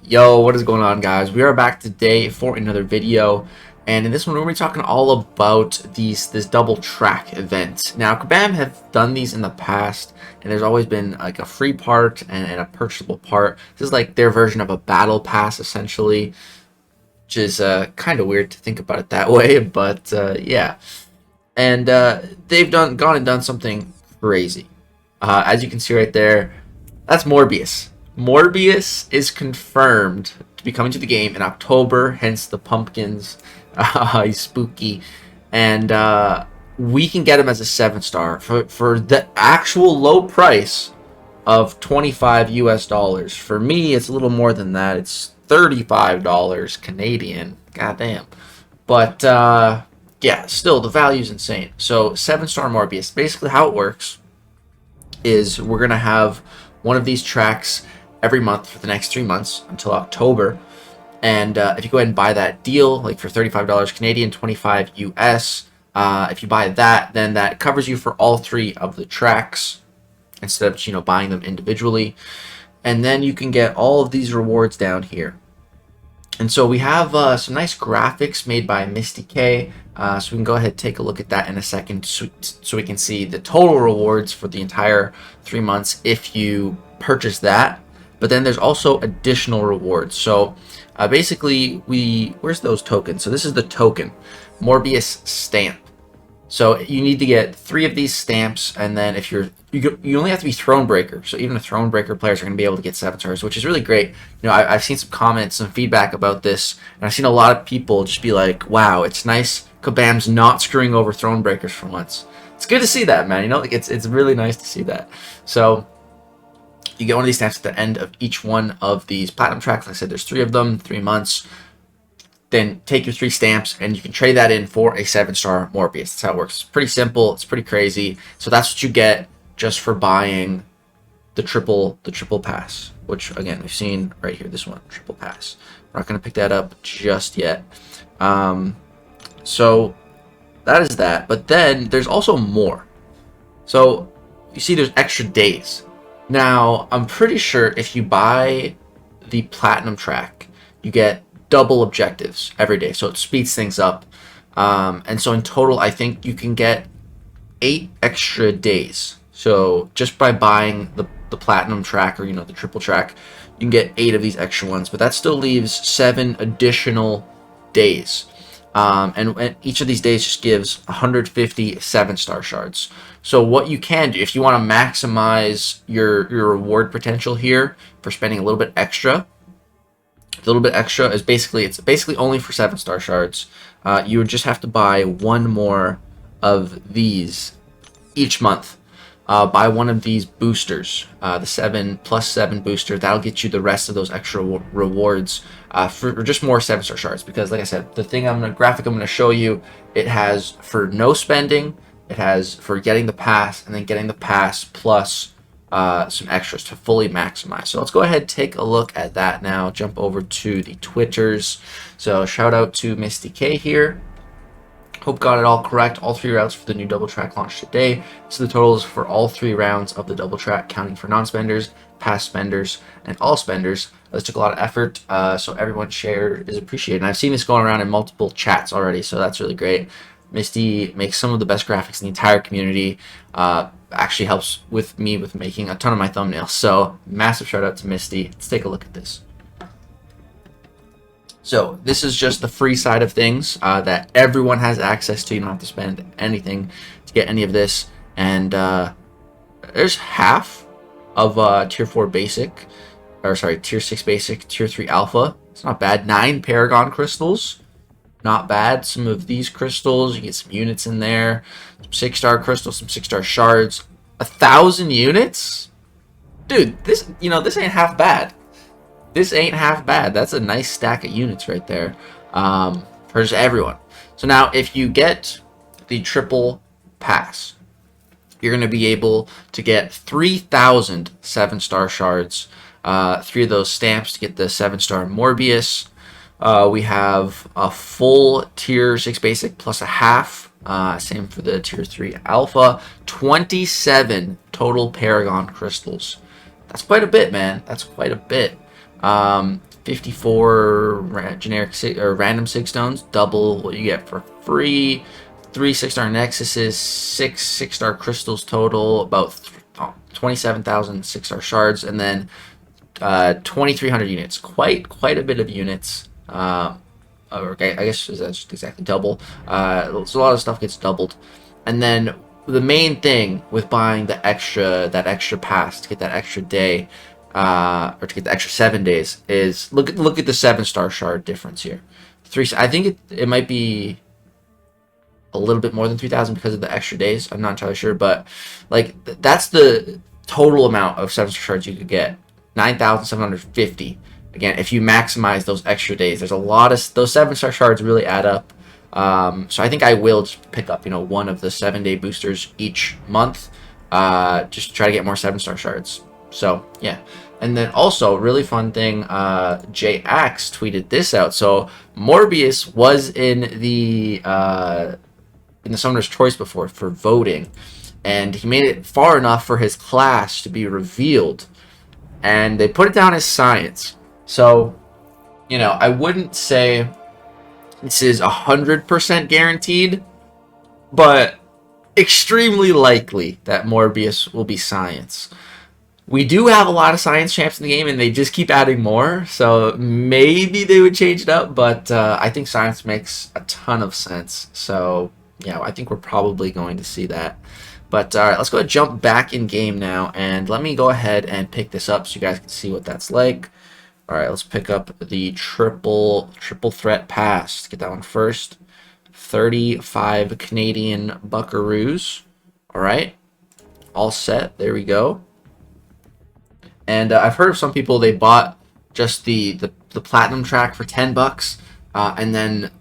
Yo, what is going on, guys? We are back today for another video, and in this one we're going to be talking all about this double track event. Now, Kabam have done these in the past, and there's always been like a free part and a purchasable part. This is like their version of a battle pass, essentially, which is kind of weird to think about it that way, but yeah. And they've gone and done something crazy. As you can see right there, that's Morbius. Morbius is confirmed to be coming to the game in October, hence the pumpkins. He's spooky. And we can get him as a 7-star for the actual low price of $25 US. For me, it's a little more than that. It's $35 Canadian. Goddamn. But yeah, still, the value's insane. So 7-star Morbius. Basically how it works is we're going to have one of these tracks every month for the next 3 months until October. And if you go ahead and buy that deal, like for $35 Canadian, 25 US, if you buy that, then that covers you for all 3 of the tracks instead of, buying them individually. And then you can get all of these rewards down here. And so we have some nice graphics made by Misty K. So we can go ahead and take a look at that in a second so we can see the total rewards for the entire 3 months if you purchase that. But then there's also additional rewards. So basically, where's those tokens? So this is the token, Morbius stamp. So you need to get 3 of these stamps, and then if you only have to be Thronebreaker. So even the Thronebreaker players are going to be able to get 7 stars, which is really great. I've seen some comments, some feedback about this, and I've seen a lot of people just be like, "Wow, it's nice. Kabam's not screwing over Thronebreakers for once." It's good to see that, man. It's really nice to see that. So you get one of these stamps at the end of each one of these platinum tracks. Like I said, there's 3 of them, 3 months. Then take your 3 stamps and you can trade that in for a 7-star Morbius. That's how it works. It's pretty simple. It's pretty crazy. So that's what you get just for buying the triple pass, which again we've seen right here. This one, triple pass. We're not going to pick that up just yet. So that is that. But then there's also more. So you see, there's extra days. Now I'm pretty sure if you buy the platinum track, you get double objectives every day, so it speeds things up. And so in total, I think you can get 8 extra days. So just by buying the platinum track, or the triple track, you can get 8 of these extra ones. But that still leaves 7 additional days. And each of these days just gives 150 7-star shards. So what you can do if you want to maximize your reward potential here for spending a little bit extra. A little bit extra is it's basically only for 7-star shards. You would just have to buy 1 more of these each month. Buy one of these boosters, the 7+7 booster. That'll get you the rest of those extra rewards for just more 7-star shards. Because, like I said, the graphic I'm going to show you, it has for no spending, it has for getting the pass, and then getting the pass plus some extras to fully maximize. So let's go ahead and take a look at that now. Jump over to the Twitters. So shout out to Misty K here. Hope got it all correct. All 3 routes for the new double track launched today. So the totals for all 3 rounds of the double track, counting for non-spenders, past spenders, and all spenders. This took a lot of effort, so everyone's share is appreciated. And I've seen this going around in multiple chats already, so that's really great. Misty makes some of the best graphics in the entire community. Actually helps with me with making a ton of my thumbnails. So massive shout out to Misty. Let's take a look at this. So this is just the free side of things that everyone has access to. You don't have to spend anything to get any of this. And there's half of tier 4 basic, or sorry, tier 6 basic, tier 3 alpha. It's not bad. 9 paragon crystals. Not bad. Some of these crystals, you get some units in there. Some 6-star crystals, some 6-star shards. 1,000 units? Dude, this ain't half bad. This ain't half bad. That's a nice stack of units right there for just everyone. So now if you get the triple pass, you're going to be able to get 3,000 7-star shards. 3 of those stamps to get the 7-star Morbius. We have a full tier 6 basic plus a half. Same for the tier 3 alpha. 27 total paragon crystals. That's quite a bit, man. That's quite a bit. 54 generic or random 6 stones, double what you get for free. 3 6-star nexuses, 6 6-star crystals total, about 27,000 6-star shards, and then 2,300 units. Quite a bit of units. Okay, I guess that's just exactly double. So a lot of stuff gets doubled, and then the main thing with buying that extra pass to get that extra day, or to get the extra 7 days, is look at the 7-star shard difference here. I think it might be a little bit more than 3,000 because of the extra days. I'm not entirely sure, but like that's the total amount of 7-star shards you could get. 9,750. Again, if you maximize those extra days, there's a lot of those 7-star shards really add up. So I think I will just pick up, one of the 7-day boosters each month, just to try to get more 7-star shards. So yeah, and then also really fun thing, JX tweeted this out. So Morbius was in the Summoner's Choice before for voting, and he made it far enough for his class to be revealed, and they put it down as science. So, I wouldn't say this is 100% guaranteed, but extremely likely that Morbius will be science. We do have a lot of science champs in the game, and they just keep adding more, so maybe they would change it up, but I think science makes a ton of sense. So, yeah, I think we're probably going to see that. But, alright, let's go ahead and jump back in game now, and let me go ahead and pick this up so you guys can see what that's like. Alright, let's pick up the triple threat pass. Get that one first. 35 Canadian buckaroos. Alright, all set. There we go. And I've heard of some people, they bought just the platinum track for $10, and then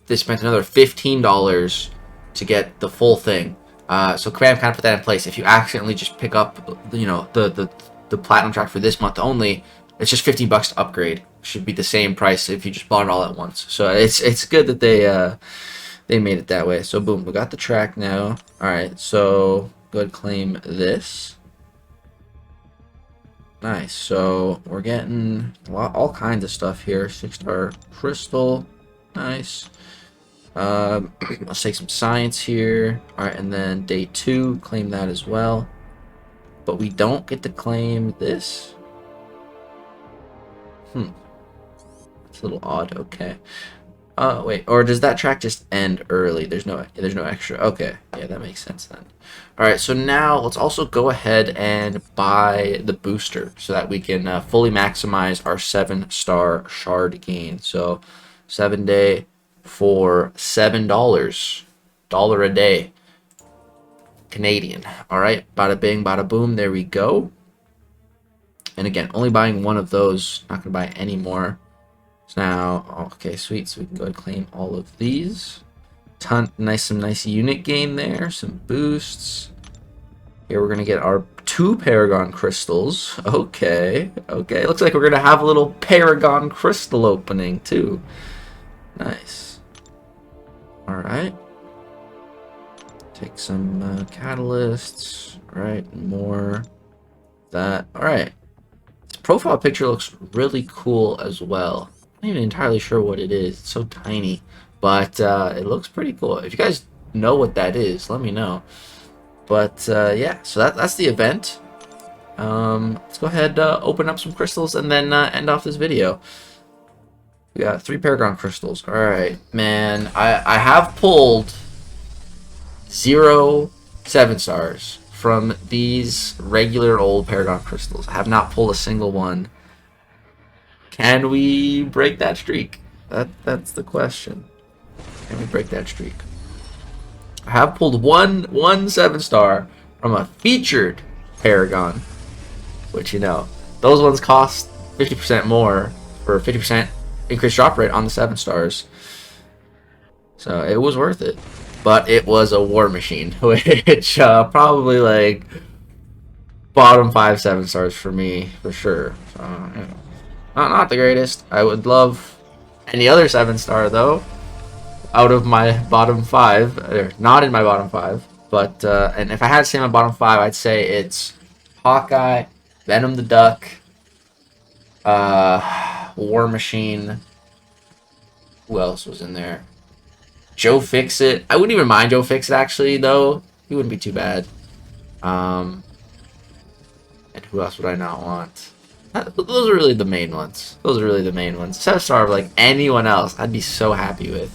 they spent another $15 to get the full thing. So Command kind of put that in place. If you accidentally just pick up, the platinum track for this month only, it's just $15 to upgrade. Should be the same price if you just bought it all at once. So it's good that they made it that way. So boom, we got the track now. All right, so go ahead and claim this. Nice. So we're getting all kinds of stuff here. 6-star crystal. Nice. Let's take some science here. Alright, and then day 2, claim that as well. But we don't get to claim this. It's a little odd. Okay. Wait, or does that track just end early? There's no extra. Okay, yeah, that makes sense then. Alright, so now let's also go ahead and buy the booster so that we can fully maximize our 7-star shard gain. So 7-day for $7 a day Canadian. All right, bada bing bada boom, there we go. And again, only buying one of those, not gonna buy any more. So now, okay, sweet, so we can go ahead and claim all of these. Some nice unit gain there, some boosts. Here we're gonna get our 2 Paragon crystals. Okay, looks like we're gonna have a little Paragon crystal opening too. Nice. Alright. Take some catalysts. Alright, more. That. Alright. This profile picture looks really cool as well. I'm not even entirely sure what it is. It's so tiny. But it looks pretty cool. If you guys know what that is, let me know. But yeah, so that's the event. Let's go ahead, open up some crystals, and then end off this video. We got 3 Paragon crystals. Alright, man. I have pulled 0 7-stars from these regular old Paragon crystals. I have not pulled a single one. Can we break that streak? That's the question. Can we break that streak? I have pulled one 7-star from a featured Paragon, which, those ones cost 50% more for 50% increased drop rate on the 7-stars. So it was worth it. But it was a war machine, which probably like bottom 5 7-stars for me for sure. So, not the greatest. I would love any other 7-star though, out of my bottom 5, or not in my bottom 5. But and if I had to say my bottom 5, I'd say it's Hawkeye, Venom the Duck, War Machine. Who else was in there? Joe Fixit. I wouldn't even mind Joe Fixit, actually, though. He wouldn't be too bad. And who else would I not want? Those are really the main ones. Those are really the main ones. 7-star of like anyone else, I'd be so happy with.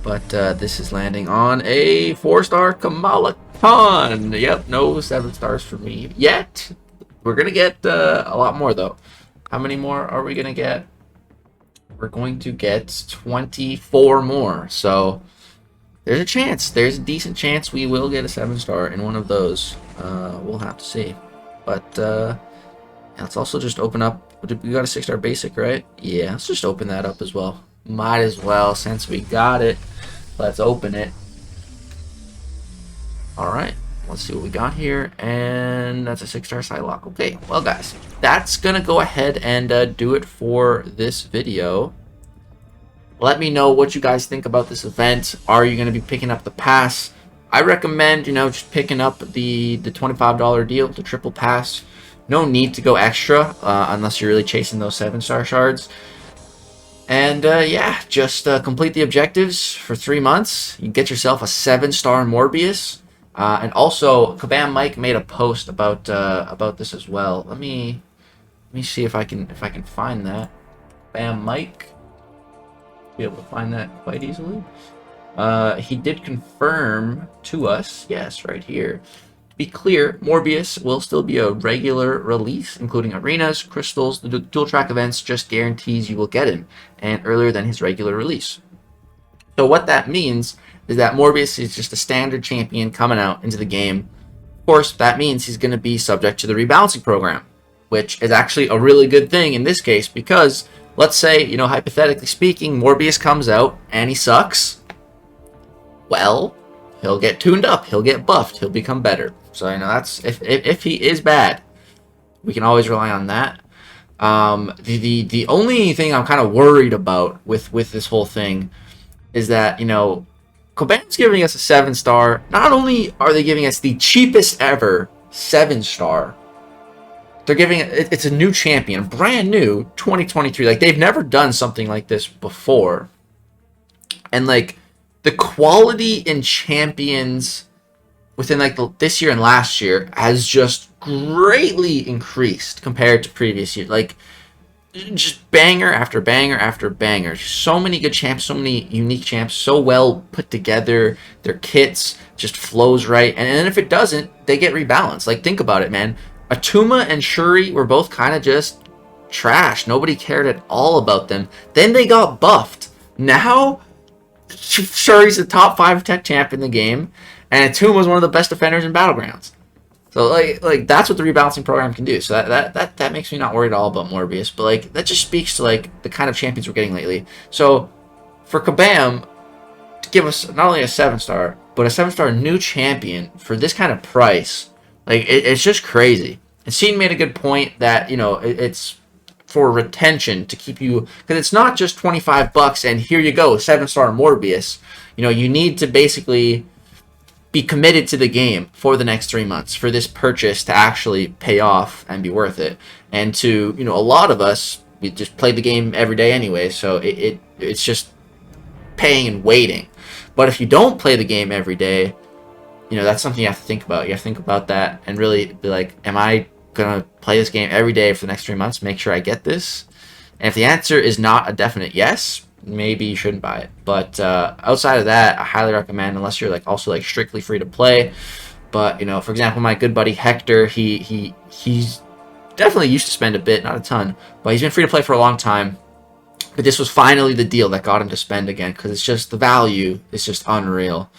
But this is landing on a 4-star Kamala Khan. Yep, no 7 stars for me yet. We're gonna get a lot more though. How many more are we gonna get? We're going to get 24 more. So there's a chance. There's a decent chance we will get a 7-star in one of those. We'll have to see. But let's also just open up. We got a 6-star basic, right? Yeah, let's just open that up as well. Might as well, since we got it. Let's open it. Alright, let's see what we got here. And that's a 6-star Psylocke. Okay, well guys, that's gonna go ahead and do it for this video. Let me know what you guys think about this event. Are you gonna be picking up the pass? I recommend, just picking up the $25 deal, the triple pass. No need to go extra unless you're really chasing those 7-star shards. And yeah, just complete the objectives for 3 months. You get yourself a 7-star Morbius. And also, Kabam Mike made a post about this as well. Let me see if I can find that. Kabam Mike, be able to find that quite easily. He did confirm to us, yes, right here. To be clear, Morbius will still be a regular release, including arenas, crystals, the dual track events, just guarantees you will get him, and earlier than his regular release. So what that means is that Morbius is just a standard champion coming out into the game. Of course, that means he's going to be subject to the rebalancing program, which is actually a really good thing in this case, because let's say, hypothetically speaking, Morbius comes out and he sucks. Well, he'll get tuned up, he'll get buffed, he'll become better. So that's if he is bad, we can always rely on that. The only thing I'm kind of worried about with this whole thing is that Kabam's giving us a 7-star. Not only are they giving us the cheapest ever 7-star, they're giving it's a new champion, brand new 2023. Like, they've never done something like this before, and like the quality in champions within like this year and last year has just greatly increased compared to previous years. Like, just banger after banger after banger. So many good champs, so many unique champs, so well put together. Their kits just flows right, and then if it doesn't, they get rebalanced. Like, think about it, man. Atuma and Shuri were both kind of just trash. Nobody cared at all about them. Then they got buffed. Now Shuri's the top 5 tech champ in the game, and Atuma was one of the best defenders in Battlegrounds. So like that's what the rebalancing program can do. So that makes me not worried at all about Morbius. But like, that just speaks to like the kind of champions we're getting lately. So for Kabam to give us not only a 7-star, but a 7-star new champion for this kind of price, like it's just crazy. And Scene made a good point that it's for retention, to keep you, because it's not just $25 and here you go, 7-star Morbius. You need to basically be committed to the game for the next 3 months for this purchase to actually pay off and be worth it. And to a lot of us, we just play the game every day anyway, so it's just paying and waiting. But if you don't play the game every day, that's something you have to think about. You have to think about that and really be like, am I gonna play this game every day for the next 3 months, make sure I get this? And if the answer is not a definite yes, maybe you shouldn't buy it. But outside of that, I highly recommend, unless you're like also like strictly free to play. But for example, my good buddy Hector, he's definitely used to spend a bit, not a ton, but he's been free to play for a long time. But this was finally the deal that got him to spend again, because it's just, the value is just unreal.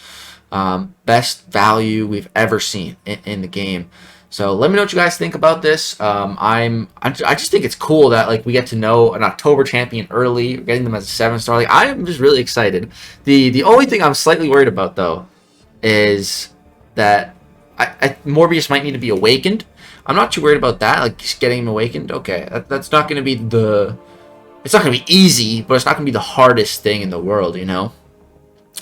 Best value we've ever seen in the game. So let me know what you guys think about this. I just think it's cool that like we get to know an October champion early. We're getting them as a 7-star. Like, I'm just really excited. The only thing I'm slightly worried about though is that Morbius might need to be awakened. I'm not too worried about that. Like, just getting him awakened. Okay, that's not going to be it's not going to be easy, but it's not going to be the hardest thing in the world.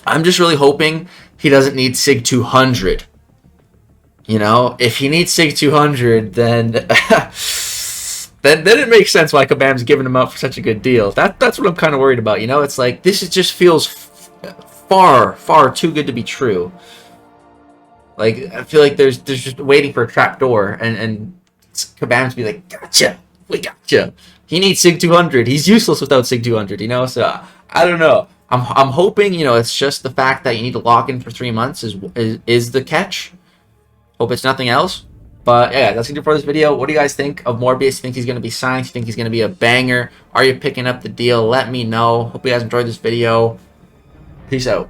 I'm just really hoping he doesn't need Sig 200. If he needs Sig 200, then then it makes sense why Kabam's giving him up for such a good deal. That's what I'm kind of worried about. You know, it's like this just feels far too good to be true. Like I feel like there's just waiting for a trap door, and Kabam to be like, gotcha, we gotcha. He needs Sig 200. He's useless without Sig 200. You know, so I don't know. I'm hoping, you know, it's just the fact that you need to lock in for 3 months is the catch. Hope it's nothing else. But yeah, that's gonna do it for this video. What do you guys think of Morbius? You think he's gonna be signed? You think he's gonna be a banger? Are you picking up the deal? Let me know. Hope you guys enjoyed this video. Peace out.